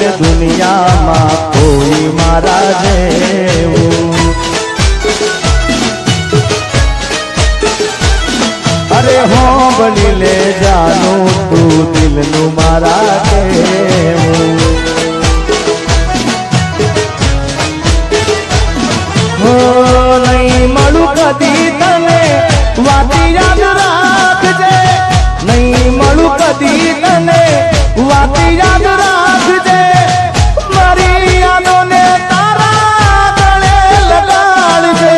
તને દુનિયામાં કોઈ મારા જેવું અરે હો બની લે જાનું તું દિલનું મારા કેવું હો નહીં મળું કદી તને વાતી યાદ રાખજે નહીં મળું કદી તને વાતી યાદ રાખજે મારી યાદોને તારા ગળે લગાડજે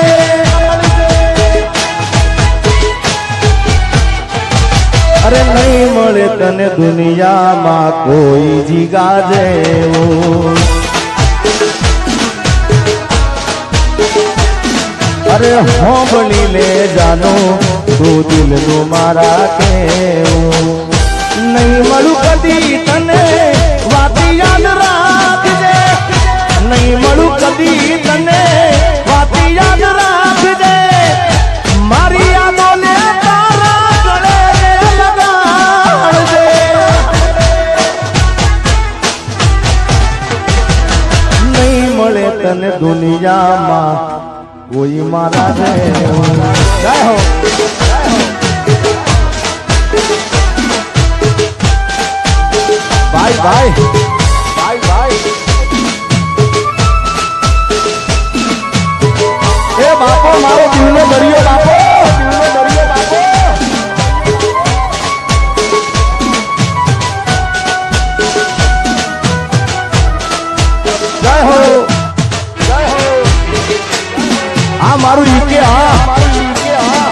અરે નહીં મળે તને દુનિયામાં કોઈ જીગા જેવું અરે હોંભળી લે જાનો તું દિલનું મારા કેવું નહીં મળું કદી તને વાતી યાદ રાખજે નહીં મળું કદી તને વાતી યાદ રાખજે મારી યાદોને તારા ગળે લગાડજે નહીં મળે તને દુનિયામાં કોઈ મારા જેવું જય હો ભાઈ ભાઈ ભાઈ ભાઈ એ બાપો મારો દિલનો દરિયો બાપો દિલનો દરિયો બાપો જય હો જય હો આ મારું ઈકે હા મારું ઈકે હા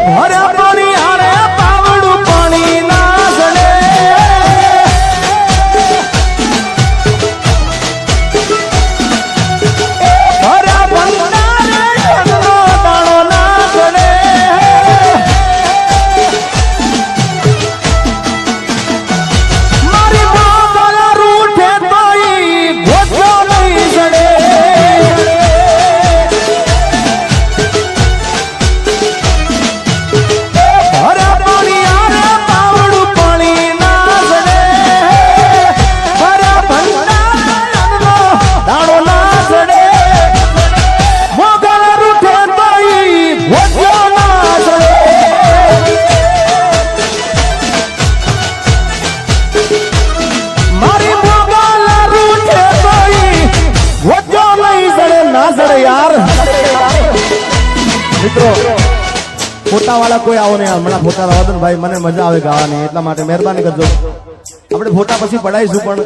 ભર્યા પાણી હારે પાવડું પાણી ના સડે ભર્યા ભંડારે નો દાણો ના સડે મારી બાબા રૂઠે તોઈ ગોઠો નહીં સડે મિત્રો ફોટા વાળા કોઈ આવો નહીં હમણાં ફોટા લાવો તો ભાઈ મને મજા આવે ગાવાની એટલા માટે મહેરબાની કરજો આપણે ફોટા પછી પડાઈશું પણ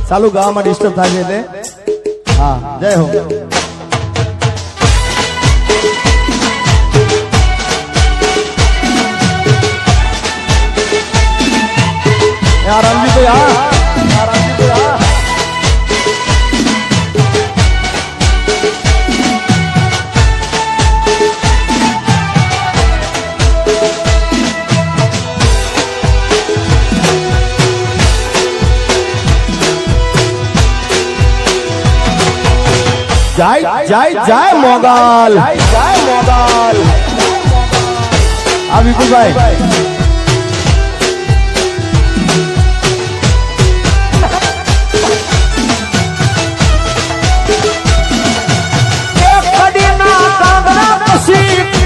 ચાલુ ગાવામાં ડિસ્ટર્બ થાય છે એટલે હા જય હો યાર રણજીત યાર રણજીત યાર જય જય જય મોગલ જય મોગલ આ વિપુલભાઈ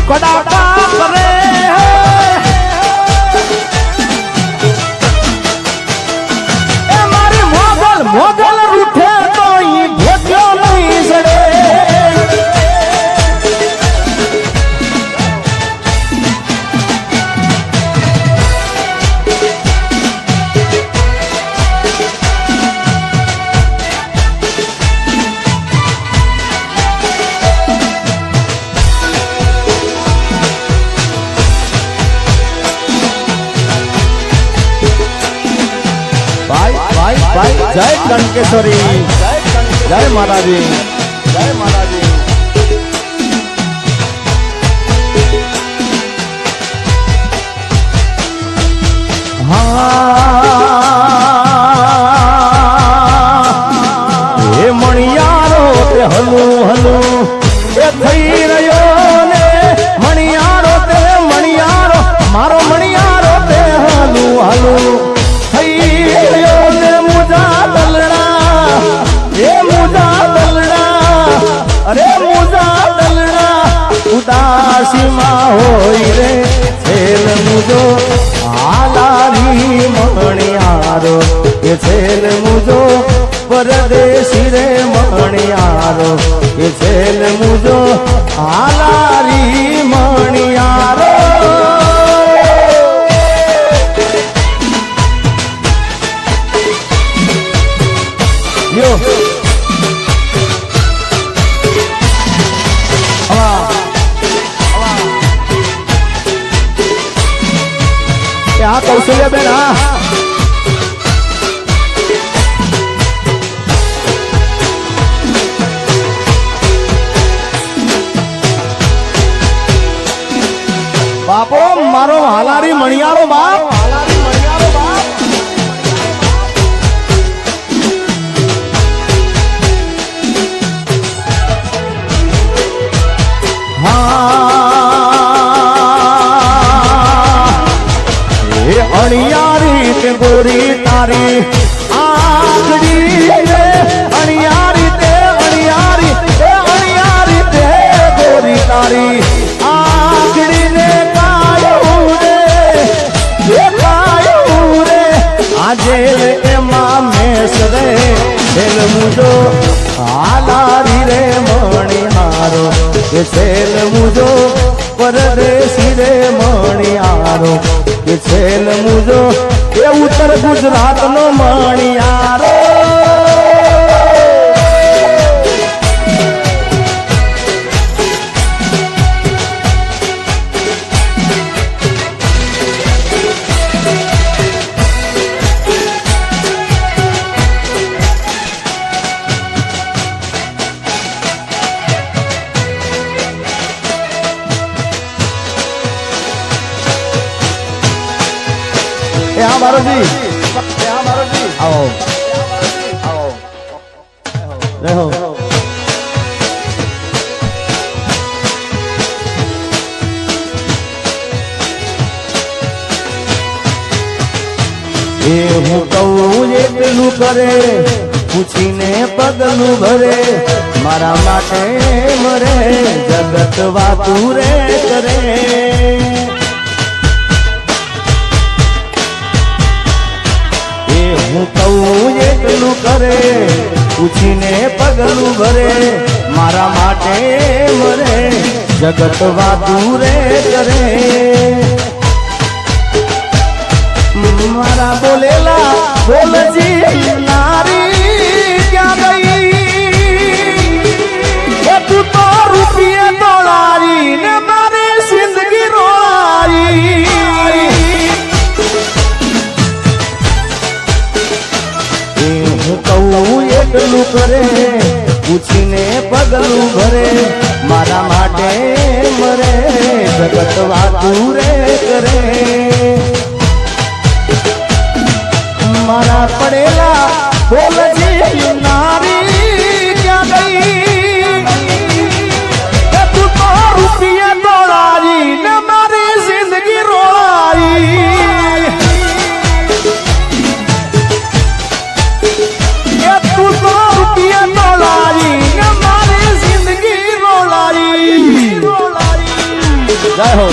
કડાકા કરે એ મારી મોગલ મોગલ રૂઠે તો ઈ ભોગ્યો નહીં સડે जय कनकेश्वरी जय माताजी जय माताजी हाँ हे मणियार હલું હલું એ થઈ રહ્યો ને મણિયારો તે મણિયારો મારો મણિયારો તે હલું હલું થઈ રહ્યો ને મુજા દલડા એ મુજા દલડા અરે મુજા દલડા ઉદાસીમાં હોય રે છેલ મુજો આલારી મણિયારો એ છેલ મુજો પરદેશી રે મણિયારો એ છેલ મુજો આલારી મણિયારો યો આ કૌશલ્યા બેન હા બાપો મારો હાલારી મણિયારો બાપ હાલારી મણિયારો બાપ અણિયારી તે ગોરી તારી આંખડી રે અણિયારી તે અણિયારી તે ગોરી તારી આંખડી રે કાયું રે આજે એમાં મેસ રે છેલ મુજો હાલારી રે મણિયારો એ છેલ મુજો પરદેશી રે મણિયારો કે છેલ મુજો એ ઉત્તર ગુજરાત નો મણિયારો બારોજી આવો રહો એ હું કહું એટલું કરે પૂછીને પગલું ભરે મારા માટે મરે જગત વાતું રે કરે હું કહું એટલું કરે પૂછીને પગલું ભરે મારા માટે મરે જગત વાતું રે કરે મારા બોલેલા બોલજી નારી ક્યાં ગઈ તું તો રૂપિયે તોડારી ને મારી જિંદગી રોળી કહું એટલું કરે પૂછીને પગલું ભરે મારા માટે મરે જગત વાતું રે કરે મારા પડેલા બોલજી નારી ક્યાં ગઈ તું તો રૂપિયે તોડારી ને મારી જિંદગી રોળી જય હો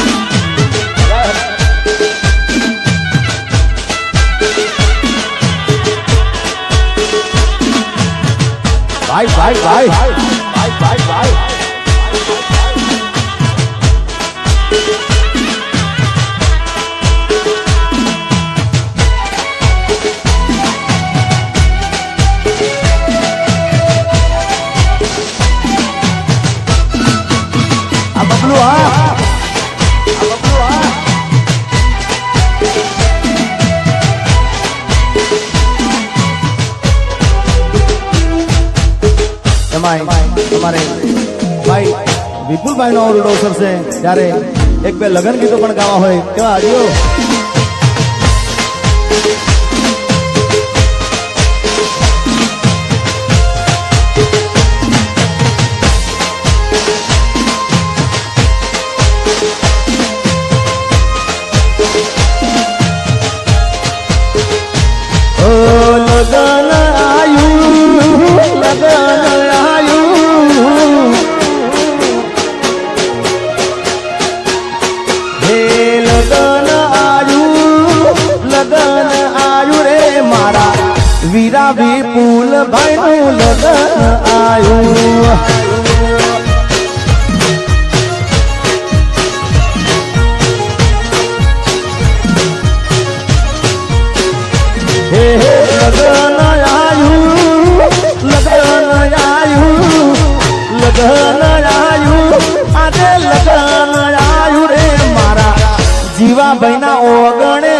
ભાઈ ભાઈ ભાઈ ભાઈ ભાઈ ભાઈ આ બબલુ હા તમારે ભાઈ વિપુલભાઈ નો ઓરડો અવસર છે ત્યારે એક બે લગ્ન ગીતો પણ ગાવા હોય કેવા આજો લગન આયું હે લગન આયું લગન આયું લગન આયું આજે લગન આયું રે મારા જીવાભાઈ ના ઓગણે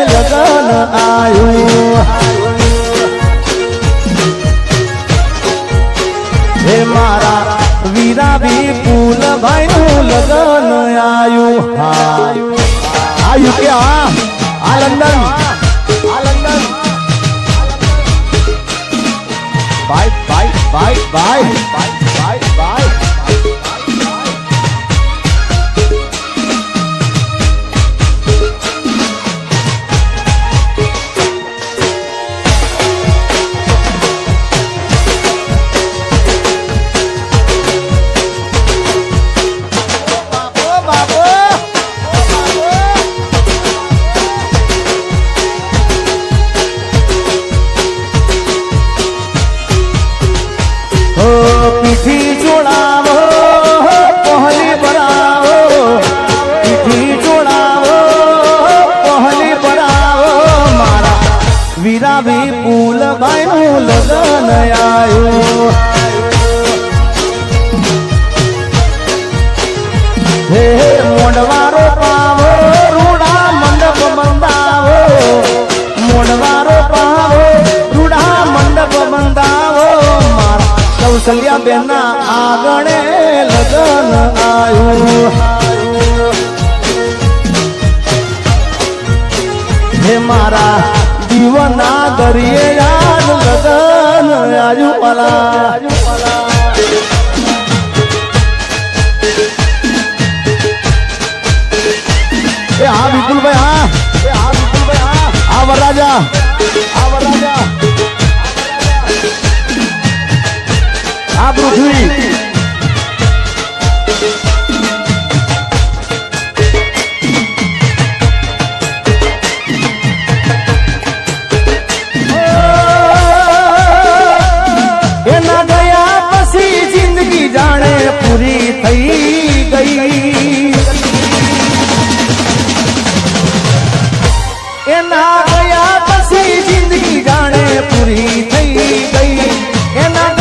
લગન આયું હે મારા વીરા વિપુલભાઈ નું લગન આયું આયું કે આ London bye bye bye bye bye bye પીઠી જોડાવો પહલી બરાવો પીઠી જોડાવો પહલી બરાવો મારા વીરા વિપુલભાઈ નું લગન આયું હે મોડવારો પાવો રૂડા મંડપ બંધાવો મોડવારો પાવો રૂડા મંડપ બંધાવો કૌશલ્યા બેન ના આગણે લગન આયું હે મારા જીવના દરિયે યાદ લગન આયું પલા એ હા વિપુલભાઈ હા વિપુલભાઈ હા વરરાજા આ પૃથ્વી એના ગયા પછી જિંદગી જાણે પૂરી થઈ ગઈ એના ગયા પછી જિંદગી જાણે પૂરી થઈ ગઈ એના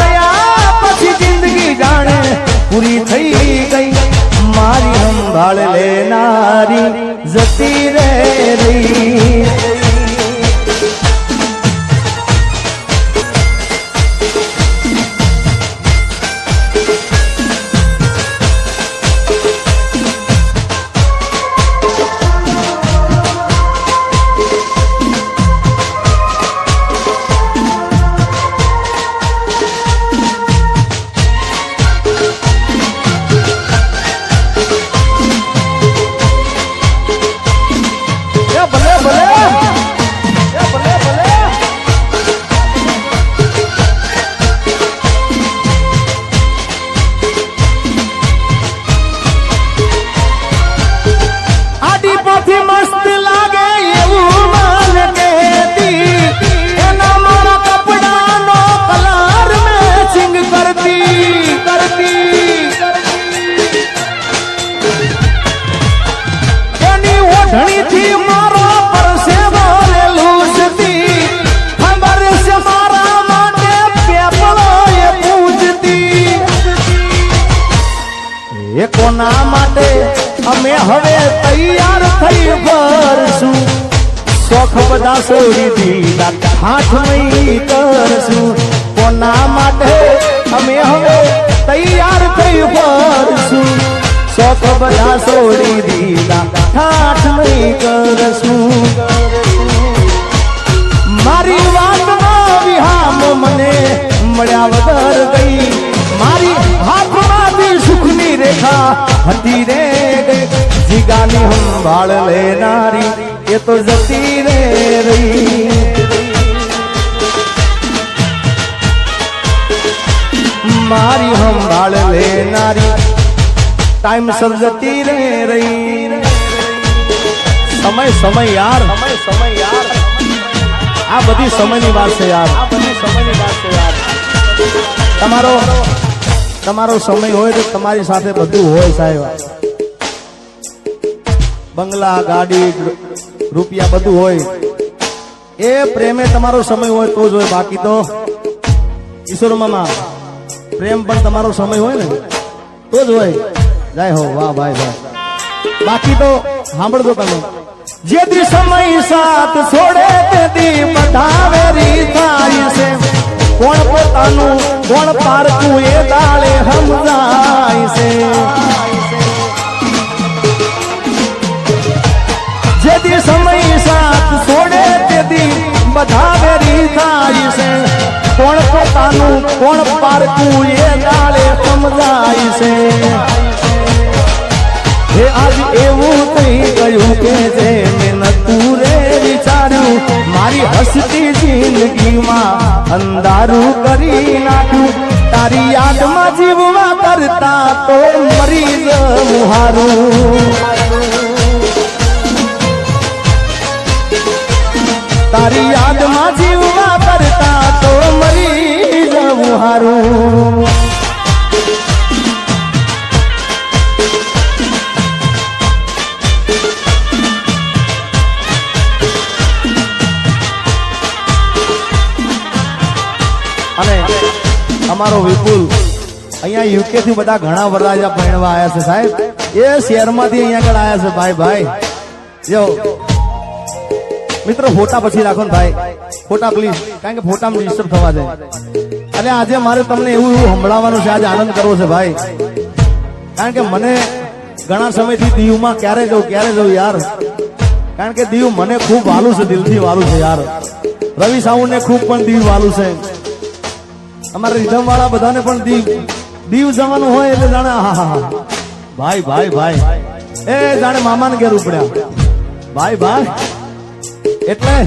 જાણે પૂરી થઈ ગઈ મારી સંભાળ લેનારી જતી રે રહી કોના માટે અમે હવે તૈયાર થઈ ભરશું શોખ બધા છોડી દીધા હાથ નહીં કરશું કોના માટે અમે હવે તૈયાર થઈ ભરશું શોખ બધા છોડી દીધા હાથ નહીં કરશું મારી વાતમાં વિહામ મને મળ્યા વગર ગઈ મારી હાથમાંથી સુખની રેખા હતી રે ગઈ જીગાની સંભાળ લેનારી એ તો જતી રે રહી મારી સંભાળ લેનારી ટાઈમ સર જતી રે રહી સમય યાર આ બધી સમયની વાત છે યાર તમારો સમય હોય તો તમારી સાથે બધું હોય સાહેબ, બંગલા ગાડી રૂપિયા બધું હોય, એ પ્રેમે તમારો સમય હોય તો જ હોય, બાકી તો ઈશ્વર મામા પ્રેમ પણ તમારો સમય હોય ને તો જ હોય. જય હો, વાહ ભાઈ ભાઈ. બાકી તો સાંભળજો તમે, જે દી સમય સાથ છોડે તે દી બધા વેરી થાય છે, કોણ પોતાનું કોણ પારકું એ દાળે સમજાય છે. જે દી સમય સાથ છોડે તે દી બધા વેરી થાય છે, કોણ પોતાનું કોણ પારકું એ દાળે સમજાય છે. હે આજ એવું થઈ ગયું કે જે મેં નતું રે વિચાર્યું, મારી હસતી જિંદગીમાં અંધારું કરી નાખ્યું. તારી યાદમાં જીવવા કરતા તો મરી જવું હારું, તારી યાદમાં જીવવા કરતા તો મરી જવું હારું. અને અમારો વિપુલ અહીંયા યુકે થી બધા ઘણા વરરાજા પરણવા આવ્યા છે સાહેબ, એ શહેરમાંથી અહીંયા આગળ આવ્યા છે. ભાઈ ભાઈ જો મિત્રો ફોટા પછી રાખો ને ભાઈ, ફોટા પ્લીઝ, કારણ કે ફોટામાં ડિસ્ટર્બ થવા જાય. અને આજે મારે તમને એવું સંભળાવવાનું છે, આજે આનંદ કરવો છે ભાઈ, કારણ કે મને ઘણા સમયથી દીવમાં ક્યારે જવું યાર, કારણ કે દીવ મને ખૂબ વાલું છે, દિલથી વાલું છે યાર. રવિ સાઉન્ડ ને ખૂબ પણ દીવ વાલું છે, અમારા રીધમ વાળા બધાને પણ દીવ જવાનું હોય એટલે જાણે હા હા ભાઈ ભાઈ ભાઈ, એ જાણે મામાને ઘેર ઉપડ્યા ભાઈ ભાઈ. એટલે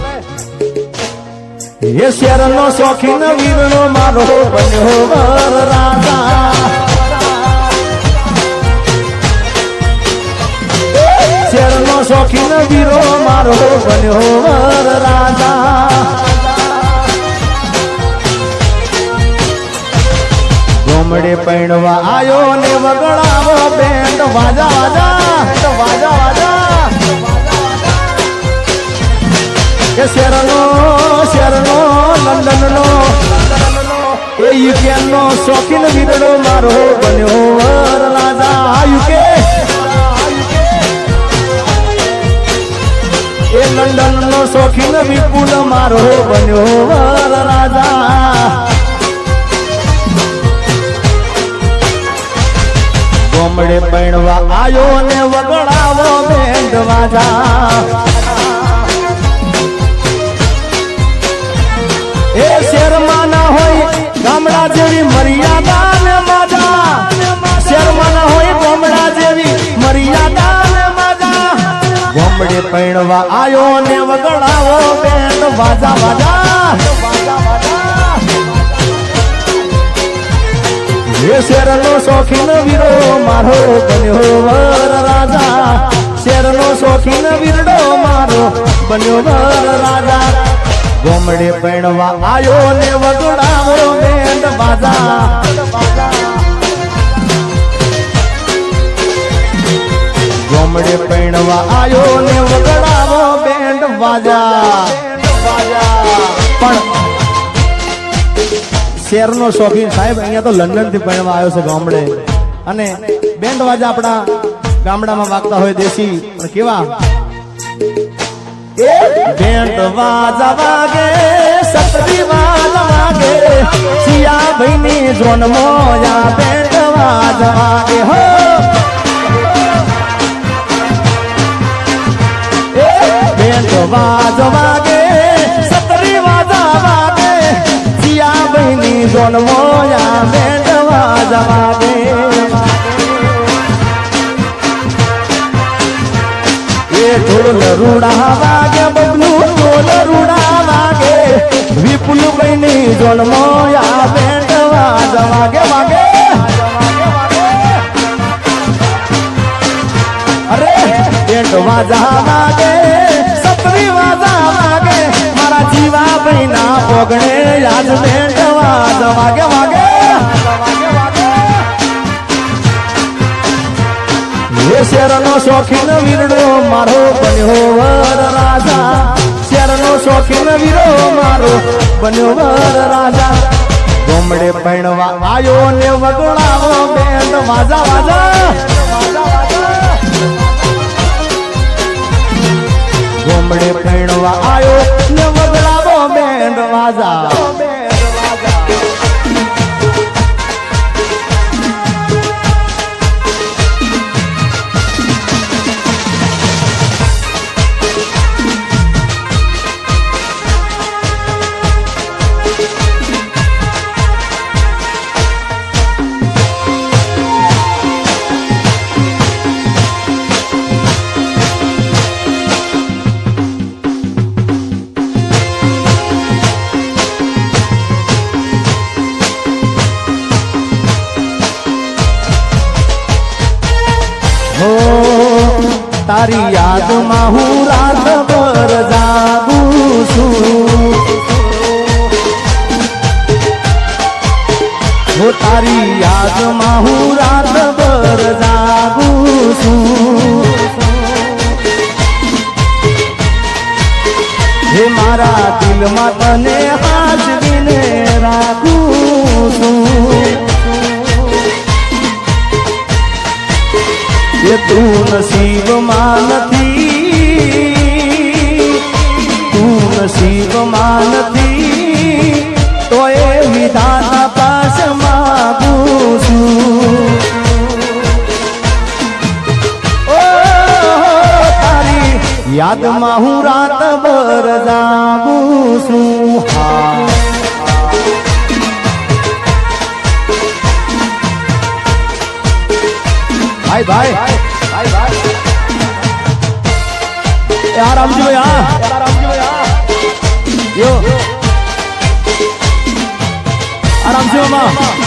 એ શેરનો શોખીન વીરનો મારો બન્યો વરરાજા, શેરનો શોખીન વીરો મારો બન્યો વરરાજા. ગોમડે પૈણવા આયો ને વગડાવો બેન્ડ વાજા વાજા વાજા વાજા. કે શેરનો લંડનનો એ યુકેનો શોખીન વીરડો મારો બન્યો વરરાજા. યુકે એ લંડનનો શોખીન વિપુલ મારો બન્યો વરરાજા. ગોમડે પૈણવા આયો ને વગડાવો બેન્ડ વાજા. એ શેરમાં ના હોય ગામડા જેવી મર્યાદા ને માજા, શેરમાં ના હોય ગામડા જેવી મર્યાદા ને માજા. ગોમડે પૈણવા આયો ને વગડાવો બેન્ડ વાજા વાજા. એ શેરનો શોખીન વીરો મારો બન્યો વરરાજા, શેરનો શોખીન વીરડો મારો બન્યો વરરાજા. ગોમડે પૈણવા આયો ને વગડાવો બેન્ડ બાજા. ગોમડે પૈણવા આયો ને વગડાવો બેન્ડ બાજા. પણ શેરનો શોખીન સાહેબ અહીંયા તો લંડન થી પૈણવા આવ્યો છે ગામડે, અને બેન્ડ વાજા આપણા ગામડામાં વાગતા હોય દેશી, પણ કેવા બેન્ડ વાજા વાગે, સતરી વાજા વાગે, સિયા ભાઈ ની જોન મોયા બેન્ડ વાજા વાગે હો. બેન્ડ વાજા વાગે, સતરી વાજા વાગે, સિયા ભાઈ ની જોન મોયા બેન્ડ વાજા વાગે. ઢોલ રૂડા વાગે, બબલુ ઢોલ રૂડા વાગે, વિપુલ ભાઈ ની જોન મોયા બેન્ડ વાજા વાગે વાગે. અરે બેન્ડ વાજા વાગે, સતરી વાજા વાગે, મારા જીવા ભાઈ ના ઓગણે યાદ બેન્ડ વાગે વાગે એ શેરનો શોખીન વીરડો મારો બન્યો વર રાજા શેરનો શોખીન વીરો મારો બન્યો વર રાજા ગોમડે પૈણવા આયો ને વગડાવો બેન્ડ વાજા વાજા ગોમડે પૈણવા આયો ને વગડાવો બેન્ડ વાજા તારી યાદમાં હું રાતભર જાગું છું હો તારી યાદમાં હું રાતભર જાગું છું હે મારા દિલમાં તને હાજરીને રાખું છું ये तू नसीब मानती तू नसीब मानती तो ये विधाता पास मागूं છું ओ तारी યાદમાં હું રાતભર જાગું છું હા भाई यार रामजी भाई यो आराम से मामा